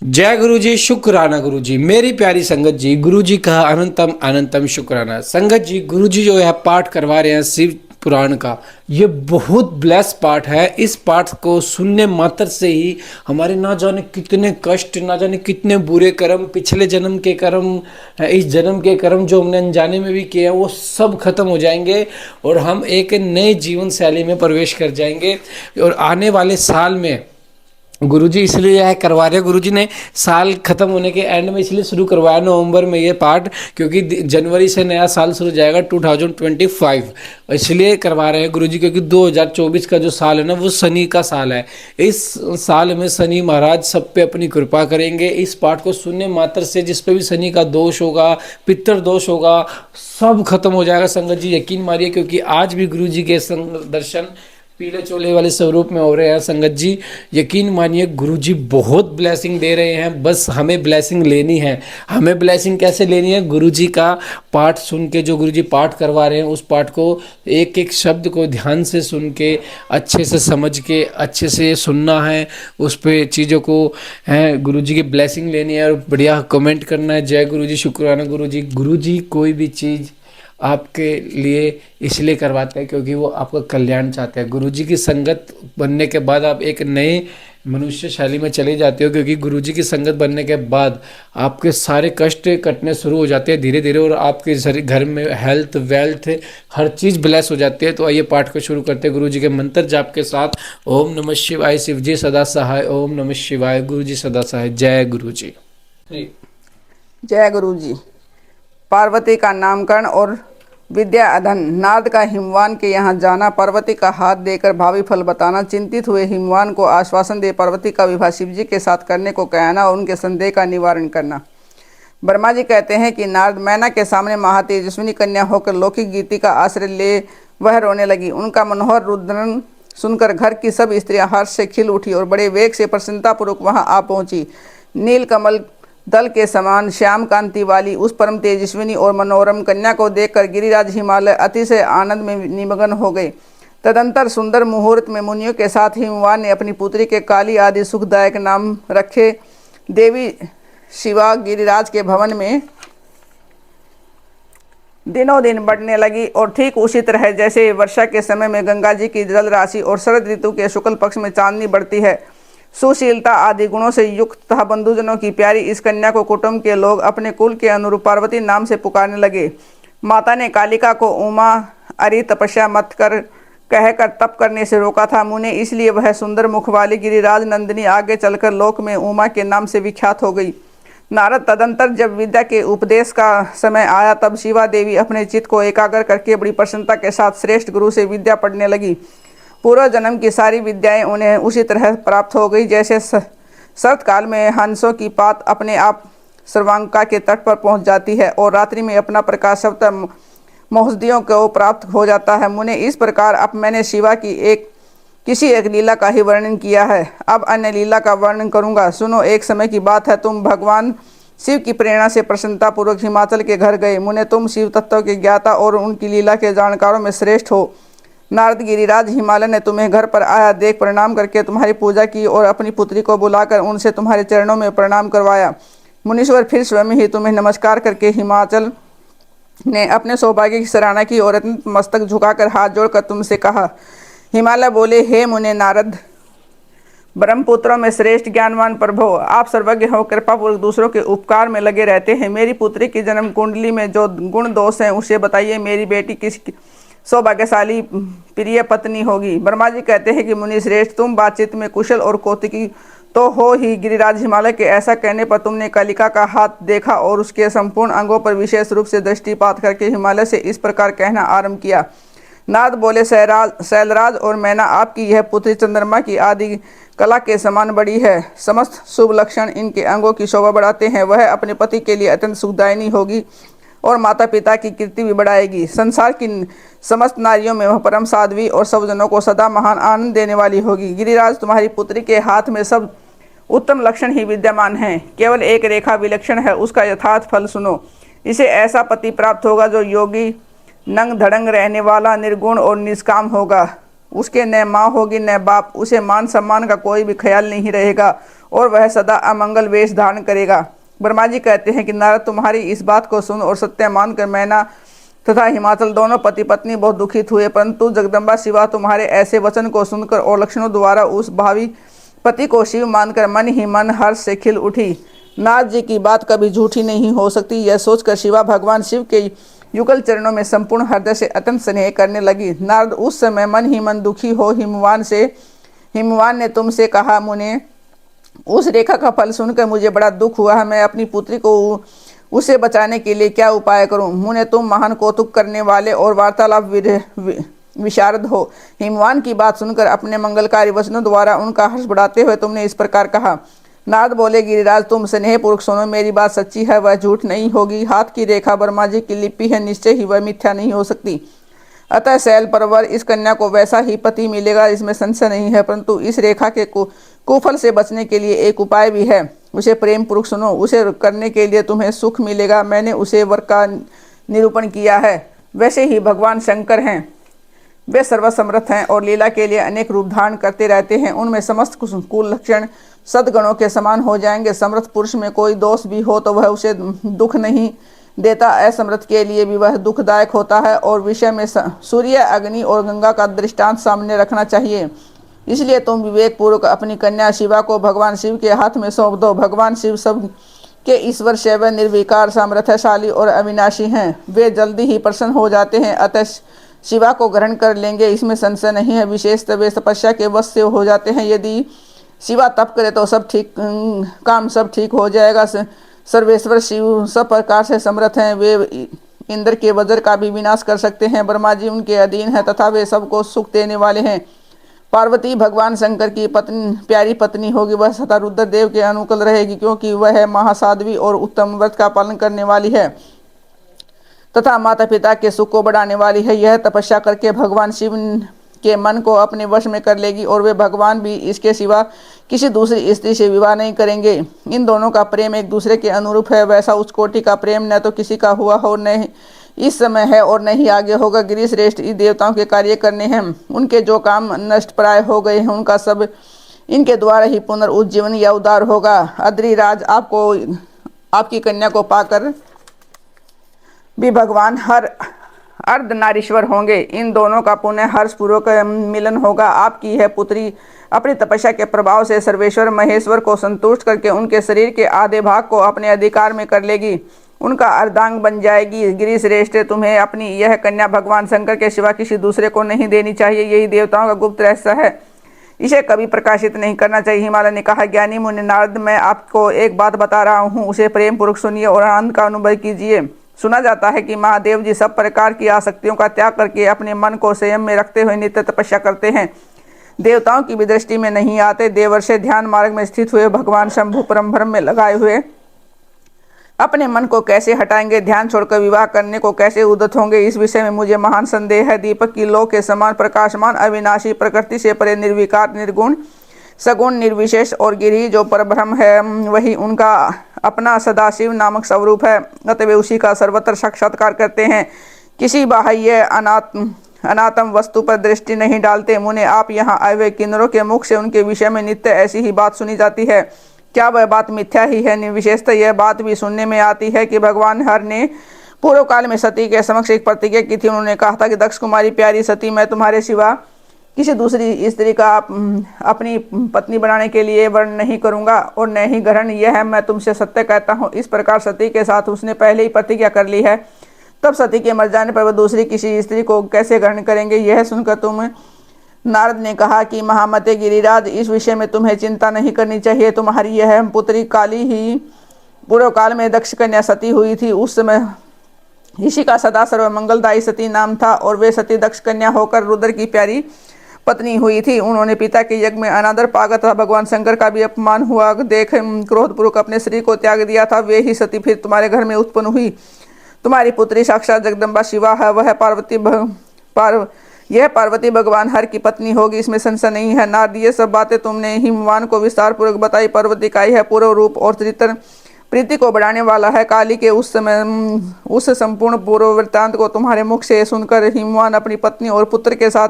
जय गुरु जी, शुक्राना गुरु जी। मेरी प्यारी संगत जी, गुरु जी का अनंतम अनंतम शुक्राना। संगत जी, गुरु जी जो है पाठ करवा रहे हैं शिव पुराण का, ये बहुत ब्लेस पाठ है। इस पाठ को सुनने मात्र से ही हमारे ना जाने कितने कष्ट, ना जाने कितने बुरे कर्म, पिछले जन्म के कर्म, इस जन्म के कर्म जो हमने अनजाने में भी किए हैं, वो सब खत्म हो जाएंगे और हम एक नए जीवन शैली में प्रवेश कर जाएंगे। और आने वाले साल में गुरुजी इसलिए यह करवा रहे हैं, गुरुजी ने साल खत्म होने के एंड में इसलिए शुरू करवाया नवंबर में ये पाठ, क्योंकि जनवरी से नया साल शुरू जाएगा 2025, इसलिए करवा रहे हैं गुरुजी, क्योंकि 2024 का जो साल है ना, वो शनि का साल है। इस साल में शनि महाराज सब पे अपनी कृपा करेंगे। इस पाठ को सुनने मात्र से जिस पे भी शनि का दोष होगा, पितर दोष होगा, सब खत्म हो जाएगा। संगत जी यकीन मारिए, क्योंकि आज भी गुरु जी के दर्शन पीले चोले वाले स्वरूप में हो रहे हैं। संगत जी यकीन मानिए, गुरुजी बहुत ब्लेसिंग दे रहे हैं, बस हमें ब्लेसिंग लेनी है। हमें ब्लेसिंग कैसे लेनी है? गुरुजी का पाठ सुन के, जो गुरुजी पाठ करवा रहे हैं उस पाठ को एक एक शब्द को ध्यान से सुन के, अच्छे से समझ के, अच्छे से सुनना है, उस पे चीज़ों को है गुरुजी की ब्लेसिंग लेनी है और बढ़िया कमेंट करना है। जय गुरुजी, शुक्राना गुरुजी। गुरुजी कोई भी चीज़ आपके लिए इसलिए करवाते हैं क्योंकि वो आपका कल्याण चाहते हैं। गुरुजी की संगत बनने के बाद आप एक नए मनुष्य शैली में चले जाते हो, क्योंकि गुरुजी की संगत बनने के बाद आपके सारे कष्ट कटने शुरू हो जाते हैं धीरे धीरे, और आपके घर में हेल्थ वेल्थ हर चीज़ ब्लेस हो जाती है। तो आइए पाठ को शुरू करते हैं गुरुजी के मंत्र जाप के साथ। ओम नमः शिवाय, शिव जी सदा सहाय। ओम नमः शिवाय, गुरु जी सदा सहाय। जय गुरु जी। जय गुरु जी। पार्वती का नामकरण और विद्या अधन। नारद का हिमवान के यहाँ जाना, पार्वती का हाथ देकर भावी फल बताना, चिंतित हुए हिमवान को आश्वासन दे पार्वती का विवाह शिवजी के साथ करने को कहना और उनके संदेह का निवारण करना। ब्रह्मा जी कहते हैं कि नारद मैना के सामने महातेजस्विनी कन्या होकर लौकिक गीति का आश्रय ले वह रोने लगी। उनका मनोहर रुद्रन सुनकर घर की सब स्त्रियां हर्ष से खिल उठी और बड़े वेग से प्रसन्नतापूर्वक वहां आ पहुंची। नील कमल दल के समान श्याम कांति वाली उस परम तेजस्विनी और मनोरम कन्या को देखकर गिरिराज हिमालय अतिशय आनंद में निमग्न हो गए। तदंतर सुंदर मुहूर्त में मुनियों के साथ हिमवान ने अपनी पुत्री के काली आदि सुखदायक नाम रखे। देवी शिवा गिरिराज के भवन में दिनों दिन बढ़ने लगी और ठीक उसी तरह जैसे वर्षा के समय में गंगा जी की जल राशि और शरद ऋतु के शुक्ल पक्ष में चांदनी बढ़ती है। सुशीलता आदि गुणों से युक्त तथा बंधुजनों की प्यारी इस कन्या को कुटुंब के लोग अपने कुल के अनुरूप पार्वती नाम से पुकारने लगे। माता ने कालिका को उमा अरि तपस्या मत कर कहकर तप करने से रोका था मुने, इसलिए वह सुंदर मुख वाली गिरिराज नंदिनी आगे चलकर लोक में उमा के नाम से विख्यात हो गई। नारद तदंतर जब विद्या के उपदेश का समय आया, तब शिवा देवी अपने चित्त को एकाग्र करके बड़ी प्रसन्नता के साथ श्रेष्ठ गुरु से विद्या पढ़ने लगी। पूर्व जन्म की सारी विद्याएं उन्हें उसी तरह प्राप्त हो गई जैसे शरतकाल में हंसों की पात अपने आप सर्वांका के तट पर पहुंच जाती है और रात्रि में अपना प्रकाश सब मौसदियों को प्राप्त हो जाता है। मुने, इस प्रकार अब मैंने शिवा की किसी एक लीला का ही वर्णन किया है, अब अन्य लीला का वर्णन करूंगा। सुनो, एक समय की बात है, तुम भगवान शिव की प्रेरणा से प्रसन्नतापूर्वक हिमाचल के घर गए। मुने, तुम शिव तत्व के ज्ञाता और उनकी लीला के जानकारों में श्रेष्ठ हो। नारद गिरिराज हिमालय ने तुम्हें घर पर आया देख प्रणाम करके तुम्हारी पूजा की और अपनी पुत्री को बुलाकर उनसे तुम्हारे चरणों में प्रणाम करवाया। मुनीश्वर फिर स्वयं ही तुम्हें नमस्कार करके हिमाचल ने अपने सौभाग्य की सराहना की और अत्यंत मस्तक झुकाकर हाथ जोड़कर तुमसे कहा। हिमालय बोले, हे मुने नारद, ब्रह्मपुत्रों में श्रेष्ठ ज्ञानवान प्रभो, आप सर्वज्ञ हो, कृपापूर्वक दूसरों के उपकार में लगे रहते हैं। मेरी पुत्री की जन्म कुंडली में जो गुण दोष हैं उसे बताइए, मेरी बेटी किस सौभाग्यशाली प्रिय पत्नी होगी। ब्रह्मा जी कहते हैं कि मुनि श्रेष्ठ, तुम बातचीत में कुशल और कौतुकी तो हो ही। गिरिराज हिमालय के ऐसा कहने पर तुमने कालिका का हाथ देखा और उसके संपूर्ण अंगों पर विशेष रूप से दृष्टिपात करके हिमालय से इस प्रकार कहना आरंभ किया। नारद बोले, शैलराज और मैना, आपकी यह पुत्री चंद्रमा की आदि कला के समान बड़ी है। समस्त शुभ लक्षण इनके अंगों की शोभा बढ़ाते हैं। वह अपने पति के लिए अत्यंत सुखदायिनी होगी और माता पिता की कीर्ति भी बढ़ाएगी। संसार की समस्त नारियों में वह परम साध्वी और सब जनों को सदा महान आनंद देने वाली होगी। गिरिराज, तुम्हारी पुत्री के हाथ में सब उत्तम लक्षण ही विद्यमान हैं, केवल एक रेखा विलक्षण है, उसका यथार्थ फल सुनो। इसे ऐसा पति प्राप्त होगा जो योगी, नंग धड़ंग रहने वाला, निर्गुण और निष्काम होगा। उसके न माँ होगी न बाप, उसे मान सम्मान का कोई भी ख्याल नहीं रहेगा और वह सदा अमंगल वेश धारण करेगा। ब्रह्मा जी कहते हैं कि नारद, तुम्हारी इस बात को सुन और सत्य मानकर मैना तथा हिमाचल दोनों पति पत्नी बहुत दुखित हुए, परंतु जगदम्बा शिवा तुम्हारे ऐसे वचन को सुनकर और लक्षणों द्वारा उस भावी पति को शिव मानकर मन ही मन हर्ष से खिल उठी। नारद जी की बात कभी झूठी नहीं हो सकती, यह सोचकर शिवा भगवान शिव के युगल चरणों में संपूर्ण हृदय से अत्यंत स्नेह करने लगी। नारद उस समय मन ही मन दुखी हो हिमवान ने तुमसे कहा, मुने उस रेखा का फल सुनकर मुझे बड़ा दुख हुआ है। मैं अपनी पुत्री को उसे बचाने के लिए क्या उपाय करूं? मुने तुम महान कौतुक करने वाले और वार्तालाप विशारद हो। हिमवान की बात सुनकर अपने मंगलकारी वचनों द्वारा उनका हर्ष बढ़ाते हुए तुमने इस प्रकार कहा। नारद बोले, गिरिराज तुम स्नेहपूर्वक सुनो, मेरी बात सच्ची है, वह झूठ नहीं होगी। हाथ की रेखा ब्रह्मा जी की लिपि है, निश्चय ही वह मिथ्या नहीं हो सकती। अतः शैल परवर इस कन्या को वैसा ही पति मिलेगा, इसमें संशय नहीं है। परंतु इस रेखा के कुफल से बचने के लिए एक उपाय भी है, उसे प्रेम पूर्वक सुनो। उसे करने के लिए तुम्हें सुख मिलेगा। मैंने उसे वर का निरूपण किया है। वैसे ही भगवान शंकर हैं, वे सर्वसमर्थ हैं और लीला के लिए अनेक रूप धारण करते रहते हैं। उनमें समस्त कुल लक्षण सद्गुणों के समान हो जाएंगे। समर्थ पुरुष में कोई दोष भी हो तो वह उसे दुख नहीं देता, असमर्थ के लिए भी वह दुखदायक होता है। और विषय में सूर्य, अग्नि और गंगा का दृष्टांत सामने रखना चाहिए। इसलिए तुम विवेक पूर्वक अपनी कन्या शिवा को भगवान शिव के हाथ में सौंप दो। भगवान शिव सब के ईश्वर शैव निर्विकार, सामर्थ्यशाली और अविनाशी हैं। वे जल्दी ही प्रसन्न हो जाते हैं, अतः शिवा को ग्रहण कर लेंगे, इसमें संशय नहीं है। विशेषतः वे तपस्या के वश से हो जाते हैं। यदि शिवा तप करे तो काम सब ठीक हो जाएगा। सर्वेश्वर शिव सब प्रकार से समर्थ हैं। वे इंद्र के वज्र का भी विनाश कर सकते हैं। ब्रह्मा जी उनके अधीन है तथा वे सबको सुख देने वाले हैं। पार्वती भगवान शंकर की प्यारी पत्नी होगी। वह सदा रुद्रदेव के अनुकूल रहेगी, क्योंकि वह महासाध्वी और उत्तम व्रत का पालन करने वाली है तथा माता पिता के सुख को बढ़ाने वाली है। यह तपस्या करके भगवान शिव के मन को अपने वश में कर लेगी और वे भगवान भी इसके सिवा किसी दूसरी स्त्री से विवाह नहीं करेंगे। इन दोनों का प्रेम एक दूसरे के अनुरूप है। वैसा उच्च कोटि का प्रेम न तो किसी का हुआ हो, न इस समय है और नहीं आगे होगा। गिरिश्रेष्ठ इस देवताओं के कार्य करने हैं। उनके जो काम नष्ट प्राय हो गए हैं उनका सब इनके द्वारा ही पुनर्उज्जीवन या उद्धार होगा। अद्रिराज, आपको आपकी कन्या को पाकर भी भगवान हर अर्धनारीश्वर होंगे। इन दोनों का पुनः हर्षपूर्वक मिलन होगा। आपकी यह पुत्री अपनी तपस्या के प्रभाव से सर्वेश्वर महेश्वर को संतुष्ट करके उनके शरीर के आधे भाग को अपने अधिकार में कर लेगी, उनका अर्धांग बन जाएगी। गिरिश्रेष्ठ, तुम्हें अपनी यह कन्या भगवान शंकर के सिवा किसी दूसरे को नहीं देनी चाहिए। यही देवताओं का गुप्त रहस्य है, इसे कभी प्रकाशित नहीं करना चाहिए। हिमालय ने कहा, ज्ञानी मुनि नारद, मैं आपको एक बात बता रहा हूँ, उसे प्रेम पूर्वक सुनिए और आनंद का अनुभव कीजिए। सुना जाता है कि महादेव जी सब प्रकार की आसक्तियों का त्याग करके अपने मन को संयम में रखते हुए नित्य तपस्या करते हैं। देवताओं की भी दृष्टि में नहीं आते। देवर्षि ध्यान मार्ग में स्थित हुए भगवान शंभु परम भ्रम में लगाए हुए अपने मन को कैसे हटाएंगे, ध्यान छोड़कर विवाह करने को कैसे उद्यत होंगे, इस विषय में मुझे महान संदेह है। दीपक की लौ के समान प्रकाशमान, अविनाशी, प्रकृति से परे, निर्विकार, निर्गुण, सगुण, निर्विशेष और गिरी जो परब्रह्म है, वही उनका अपना सदाशिव नामक स्वरूप है। अतः वे उसी का सर्वत्र साक्षात्कार करते हैं, किसी बाह्य अनात्म वस्तु पर दृष्टि नहीं डालते। मुने, आप यहाँ आए हुए किन्नरों के मुख से उनके विषय में नित्य ऐसी ही बात सुनी जाती है। क्या वह बात मिथ्या ही है? निर्विशेषतः यह बात भी सुनने में आती है कि भगवान हर ने पूर्व काल में सती के समक्ष एक प्रतिज्ञा की थी। उन्होंने कहा था कि दक्ष कुमारी प्यारी सती, मैं तुम्हारे सिवा किसी दूसरी स्त्री का अपनी पत्नी बनाने के लिए वर्ण नहीं करूंगा और न ही ग्रहण। यह है, मैं तुमसे सत्य कहता हूँ। इस प्रकार सती के साथ उसने पहले ही प्रतिज्ञा कर ली है, तब सती के मर जाने पर वह दूसरी किसी स्त्री को कैसे ग्रहण करेंगे? यह सुनकर तुम नारद ने कहा कि महामते गिरिराज, इस विषय में तुम्हें चिंता नहीं करनी चाहिए। तुम्हारी यह पुत्री काली ही पूर्व काल में दक्ष कन्या सती हुई थी। उस समय ऋषि का सदा सर्व मंगलदायी सती नाम था और वे सती दक्ष कन्या होकर रुद्र की प्यारी पत्नी हुई थी। उन्होंने पिता के यज्ञ में अनादर पागा तथा भगवान शंकर का भी अपमान हुआ देख क्रोधपूर्वक अपने शरीर को त्याग दिया था। वे ही सती फिर तुम्हारे घर में उत्पन्न हुई। तुम्हारी पुत्री साक्षात जगदम्बा शिवा है। वह पार्वती भगवान हर की पत्नी होगी, इसमें संशय नहीं है। नारद, ये सब बातें तुमने हिमवान को विस्तार पूर्वक बताई। पार्वती का यह पूर्व रूप और चरित्र प्रीति को बढ़ाने वाला है। काली के उस संपूर्ण पूर्व वृत्तांत को तुम्हारे मुख से सुनकर हिमवान अपनी पत्नी और पुत्र के साथ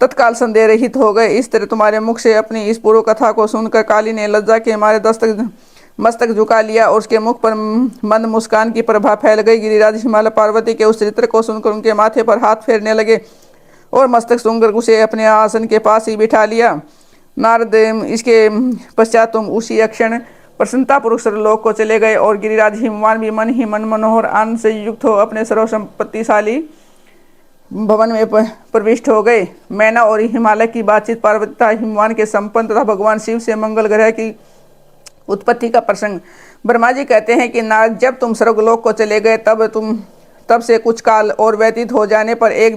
तत्काल संदेह रहित हो गए। इस तरह तुम्हारे मुख से अपनी इस पूर्व कथा को सुनकर काली ने लज्जा के मारे मस्तक झुका लिया और उसके मुख पर मंद मुस्कान की प्रभा फैल गई। गिरिराज हिमालय पार्वती के उस चरित्र को सुनकर उनके माथे पर हाथ फेरने लगे और मस्तक सुनकर उसे अपने आसन के पास ही बिठा लिया। नारद इसके पश्चात तुम उसी क्षण प्रसन्नतापूर्वक सर्वलोक को चले गए और गिरिराज हिमवान भी मन ही मन मनोहर आनंद से युक्त हो अपने सर्वसंपत्तिशाली भवन में प्रविष्ट हो गए। मैना और हिमालय की बातचीत, पार्वती तथा हिमवान के संपन्न तथा भगवान शिव से मंगल ग्रह की उत्पत्ति का प्रसंग। ब्रह्मा जी कहते हैं कि नारद, जब तुम स्वर्गलोक को चले गए तब से कुछ काल और व्यतीत हो जाने पर एक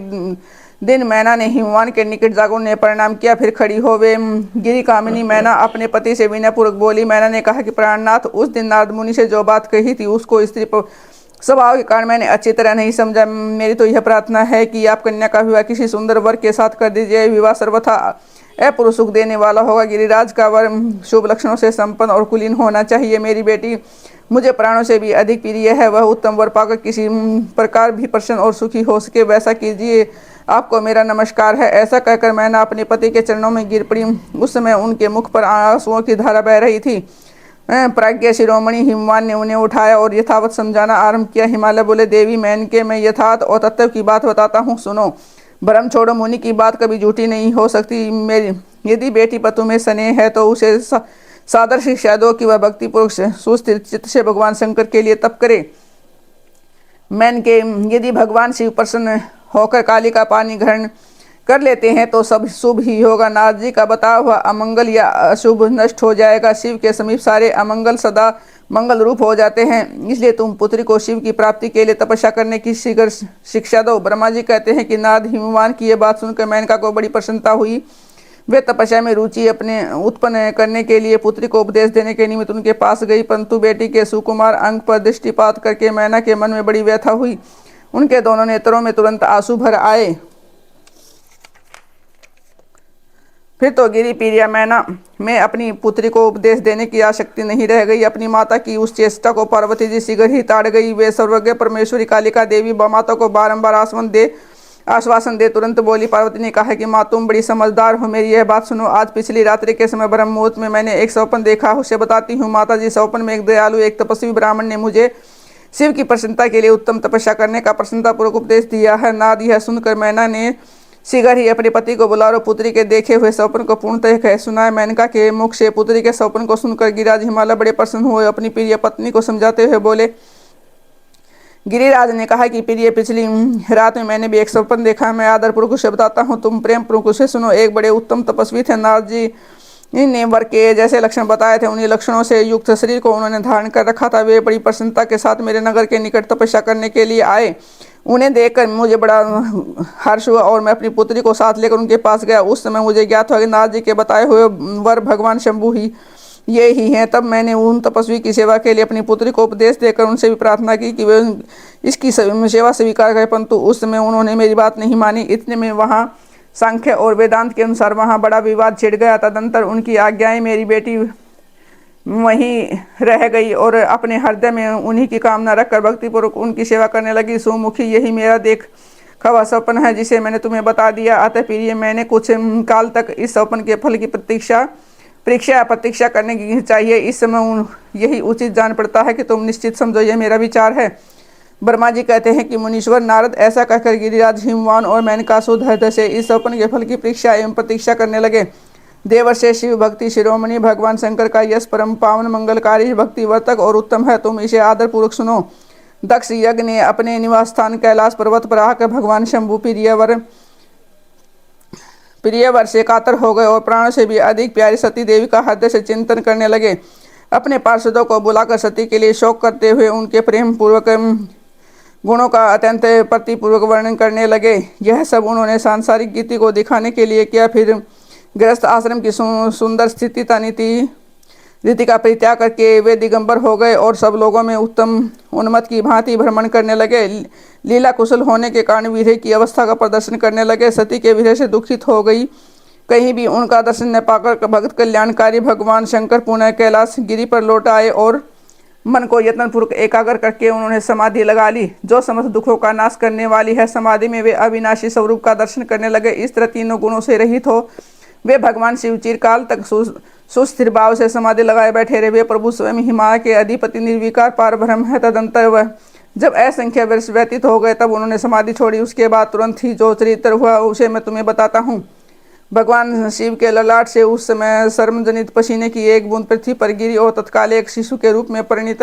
दिन मैना ने हिमवान के निकट जाकर ने प्रणाम किया, फिर खड़ी हो वे गिरी कामिनी मैना अपने पति से विनयपूर्वक बोली। मैना ने कहा कि प्राणनाथ, उस दिन नारद मुनि से जो बात कही थी उसको स्त्री स्वभाव के कारण मैंने अच्छी तरह नहीं समझा। मेरी तो यह प्रार्थना है कि आप कन्या का विवाह किसी सुंदर वर के साथ कर दीजिए। विवाह सर्वथा अपूर्व सुख देने वाला होगा। गिरिराज का वर शुभ लक्षणों से संपन्न और कुलीन होना चाहिए। मेरी बेटी मुझे प्राणों से भी अधिक प्रिय है। वह उत्तम वर पाकर किसी प्रकार भी प्रसन्न और सुखी हो सके, वैसा कीजिए। आपको मेरा नमस्कार है। ऐसा कहकर मैंने अपने पति के चरणों में गिर पड़ी। उस समय उनके मुख पर आंसुओं की धारा बह रही थी। प्राज्ञ शिरोमणि हिमवान ने उन्हें उठाया और यथावत समझाना आरंभ किया। हिमालय बोले, देवी मैनके, मैं यथार्थ और तत्व की बात बताता हूँ, सुनो। भ्रम छोड़ो, मुनि की बात कभी झूठी नहीं हो सकती। मेरी यदि बेटी पर तुम्हें स्नेह है तो उसे सादर शिक्षा दो कि वह भक्तिपूर्वक सुस्थिर चित्त से भगवान शंकर के लिए तप करे। मैनके, यदि भगवान शिव प्रसन्न होकर काली का पानी ग्रहण कर लेते हैं तो सब शुभ ही होगा। नारद जी का बताया हुआ अमंगल या अशुभ नष्ट हो जाएगा। शिव के समीप सारे अमंगल सदा मंगल रूप हो जाते हैं। इसलिए तुम पुत्री को शिव की प्राप्ति के लिए तपस्या करने की शीघ्र शिक्षा दो। ब्रह्मा जी कहते हैं कि नारद हिमवान की यह बात सुनकर मेनका को बड़ी प्रसन्नता हुई। वे तपस्या में रुचि अपने उत्पन्न करने के लिए पुत्री को उपदेश देने के निमित्त उनके पास गई, परंतु बेटी के सुकुमार अंग पर दृष्टिपात करके मैना के मन में बड़ी व्यथा हुई। उनके दोनों नेत्रों में तुरंत आंसू भर आए। फिर तो गिरी प्रिया मैना में अपनी पुत्री को उपदेश देने की आसक्ति नहीं रह गई। अपनी माता की उस चेष्टा को पार्वती जी शीघ्र ही ताड़ गई। वे सर्वज्ञ परमेश्वरी कालिका देवी माता को बारंबार आश्वासन दे तुरंत बोली। पार्वती ने कहा कि माँ, तुम बड़ी समझदार हो, मेरी यह बात सुनो। आज पिछली रात्रि के समय ब्रह्म मुहूर्त में मैंने एक स्वप्न देखा, उसे बताती हूँ। माता जी, स्वप्न में एक दयालु एक तपस्वी ब्राह्मण ने मुझे शिव की प्रसन्नता के लिए उत्तम तपस्या करने का प्रसन्नतापूर्वक उपदेश दिया है। नारद यह सुनकर मैना ने शीघ्र ही अपने पति को बुला और पुत्री के देखे हुए स्वप्न को पूर्णतः कह सुनाया। मेनका के मुख से पुत्री के स्वप्न को सुनकर गिरिराज हिमालय बड़े प्रसन्न हुए। अपनी प्रिय पत्नी को समझाते हुए बोले। गिरिराज ने कहा कि प्रिय, पिछली रात में मैंने भी एक स्वप्न देखा। मैं आदरपूर्वक उसे बताता हूँ, तुम प्रेम पूर्वक उसे सुनो। एक बड़े उत्तम तपस्वी थे। नारद जी ने वर के जैसे लक्षण बताए थे, उन्हीं लक्षणों से युक्त शरीर को उन्होंने धारण कर रखा था। वे बड़ी प्रसन्नता के साथ मेरे नगर के निकट तपस्या करने के लिए आए। उन्हें देखकर मुझे बड़ा हर्ष हुआ और मैं अपनी पुत्री को साथ लेकर उनके पास गया। उस समय मुझे ज्ञात हुआ कि नारद जी के बताए हुए वर भगवान शंभु ही ये ही हैं। तब मैंने उन तपस्वी की सेवा के लिए अपनी पुत्री को उपदेश देकर उनसे भी प्रार्थना की कि वे इसकी सेवा स्वीकार करें, परंतु उस समय उन्होंने मेरी बात नहीं मानी। इतने में वहाँ सांख्य और वेदांत के अनुसार वहाँ बड़ा विवाद छिड़ गया। तदंतर उनकी आज्ञाएं मेरी बेटी वहीं रह गई और अपने हृदय में उन्हीं की कामना रखकर भक्तिपूर्वक उनकी सेवा करने लगी। सुमुखी, यही मेरा देखा स्वप्न है जिसे मैंने तुम्हें बता दिया। अतः प्रिय, मैंने कुछ काल तक इस स्वप्न के फल की प्रतीक्षा करने की चाहिए। इस समय यही उचित जान पड़ता है कि तुम निश्चित समझो, यह मेरा विचार है। ब्रह्मा जी कहते हैं कि मुनीश्वर नारद ऐसा कहकर गिरिराज हिमवान और मेनका शुद्ध हृदय से इस स्वप्न के फल की परीक्षा एवं प्रतीक्षा करने लगे। देवर्षि शिव भक्ति शिरोमणि भगवान शंकर का यश परम पावन मंगलकारी भक्ति वर्तक और उत्तम है। तुम इसे आदरपूर्वक सुनो। दक्ष यज्ञ ने अपने निवास स्थान कैलाश पर्वत पर आकर भगवान शंभु प्रियवर से कातर हो गए और प्राणों से भी अधिक प्यारी सती देवी का हृदय से चिंतन करने लगे। अपने पार्षदों को बुलाकर सती के लिए शोक करते हुए उनके प्रेम पूर्वक गुणों का अत्यंत प्रतिपूर्वक वर्णन करने लगे। यह सब उन्होंने सांसारिक गीति को दिखाने के लिए किया। फिर गृहस्थ आश्रम की सुंदर स्थिति रीति का परित्याग करके वे दिगंबर हो गए और सब लोगों में उत्तम उन्मत्त की भांति भ्रमण करने लगे। लीला कुशल होने के कारण विरह की अवस्था का प्रदर्शन करने लगे। सती के विरह से दुखित हो गई। कहीं भी उनका दर्शन न पाकर भक्त कल्याणकारी भगवान शंकर पुनः कैलाश गिरी पर लौट आए और मन को यत्नपूर्वक एकाग्र करके उन्होंने समाधि लगा ली, जो समस्त दुखों का नाश करने वाली है। समाधि में वे अविनाशी स्वरूप का दर्शन करने लगे। इस तरह तीनों गुणों से रहित हो वे भगवान शिव चिरकाल तक सुस्थिर भाव से समाधि लगाए बैठे रहे। वे प्रभु स्वयं हिमालय के अधिपति निर्विकार पार ब्रह्म है। तदंतर वह जब असंख्य वर्ष व्यतीत हो गए तब उन्होंने समाधि छोड़ी। उसके बाद तुरंत ही जो चरित्र हुआ उसे मैं तुम्हें बताता हूँ। भगवान शिव के ललाट से उस समय सर्वजनित पसीने की एक बूंद पृथ्वी पर गिरी और तत्काल एक शिशु के रूप में परिणित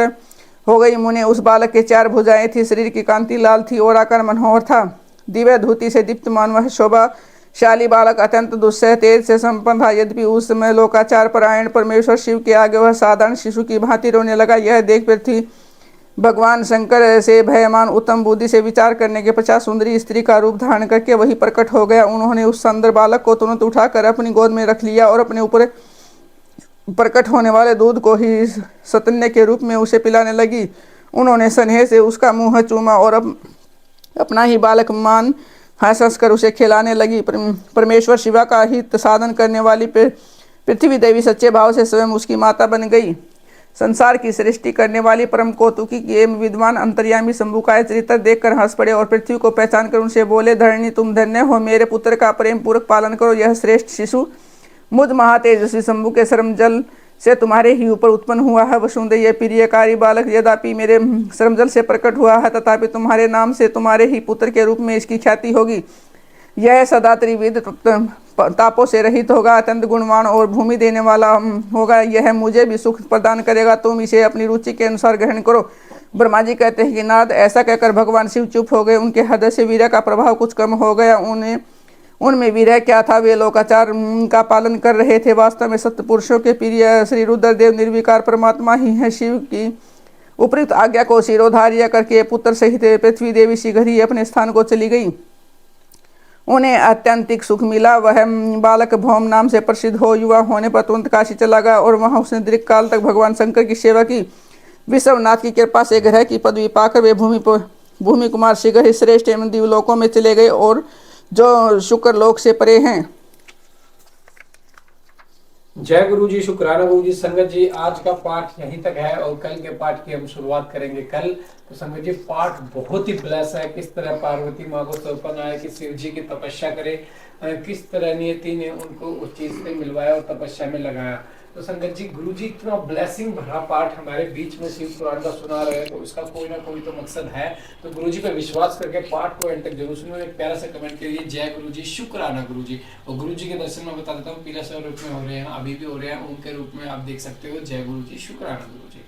हो गई। मुने उस बालक के 4 भुजाएं थी, शरीर की कांति लाल थी और आकार मनोहर था। दिव्य धूति से दीप्तमान वह शोभाशाली बालक अत्यंत दुस्सह तेज से संपन्न था। यद्यपि उस समय लोकाचार परायण परमेश्वर शिव के आगे वह साधारण शिशु की भांति रोने लगा। यह देख पृथ्वी भगवान शंकर से भयमान उत्तम बुद्धि से विचार करने के पश्चात सुंदरी स्त्री का रूप धारण करके वही प्रकट हो गया। उन्होंने उस सुंदर बालक को तुरंत उठाकर अपनी गोद में रख लिया और अपने ऊपर प्रकट होने वाले दूध को ही सतन्य के रूप में उसे पिलाने लगी। उन्होंने स्नेह से उसका मुंह चूमा और अपना ही बालक मान हंस हंस कर उसे खिलाने लगी। परमेश्वर शिवा का हित साधन करने वाली पृथ्वी देवी सच्चे भाव से स्वयं उसकी माता बन गई। संसार की सृष्टि करने वाली परम कौतुकी एवं विद्वान अंतर्यामी शंभु का चरित्र देखकर हंस पड़े और पृथ्वी को पहचान कर उनसे बोले, धरणी तुम धन्य हो, मेरे पुत्र का प्रेम पूर्वक पालन करो। यह श्रेष्ठ शिशु मुझ महातेजस्वी शंभु के श्रम जल से तुम्हारे ही ऊपर उत्पन्न हुआ है। वसुंधे यह प्रियकारी बालक यद्यपि मेरे श्रमजल से प्रकट हुआ है तथापि तुम्हारे नाम से तुम्हारे ही पुत्र के रूप में इसकी ख्याति होगी। यह सदा त्रिविध तापों से रहित होगा, अत्यंत गुणवान और भूमि देने वाला होगा। यह मुझे भी सुख प्रदान करेगा, तुम इसे अपनी रुचि के अनुसार ग्रहण करो। ब्रह्मा जी कहते हैं कि नारद ऐसा कहकर भगवान शिव चुप हो गए। उनके हृदय से वीर्य का प्रभाव कुछ कम हो गया। उनमें वीर्य क्या था? वे लोकाचार का पालन कर रहे थे। वास्तव में सत्य पुरुषों के प्रिय श्री रुद्रदेव निर्विकार परमात्मा ही है। शिव की उपयुक्त आज्ञा को शिरोधार्य करके पुत्र सहित पृथ्वी देवी शीघ्र ही अपने स्थान को चली गई। उन्हें अत्यंतिक सुख मिला। वह बालक भौम नाम से प्रसिद्ध हो युवा होने पर तुरंत काशी चला गया और वहां उसने दीर्घ काल तक भगवान शंकर की सेवा की। विश्वनाथ की कृपा से ग्रह की पदवी पाकर वे भूमि कुमार शीघ्र ही श्रेष्ठ एवं दिव्यलोकों में चले गए और जो शुक्र लोक से परे हैं। जय गुरु जी, शुक्राना गुरु जी। संगत जी, आज का पाठ यहीं तक है और कल के पाठ की हम शुरुआत करेंगे कल। तो संगत जी, पाठ बहुत ही ब्लेस है। किस तरह पार्वती माँ को सौंपन आया कि शिव जी की तपस्या करे, किस तरह नियति ने उनको उस चीज से मिलवाया और तपस्या में लगाया। तो संगत जी, गुरु जी इतना ब्लेसिंग भरा पाठ हमारे बीच में शिव पुराण का सुना रहे हैं, तो इसका कोई ना कोई तो मकसद है। तो गुरु जी पे विश्वास करके पाठ को एंड तक जरूर सुनो। एक प्यारा सा कमेंट करिए, जय गुरु जी, शुक्राना गुरु जी। और गुरु जी के दर्शन में बता देता हूँ, पीला सा रूप में हो रहे हैं, अभी भी हो रहे हैं, उनके रूप में आप देख सकते हो। जय गुरु जी, शुक्राना गुरु जी।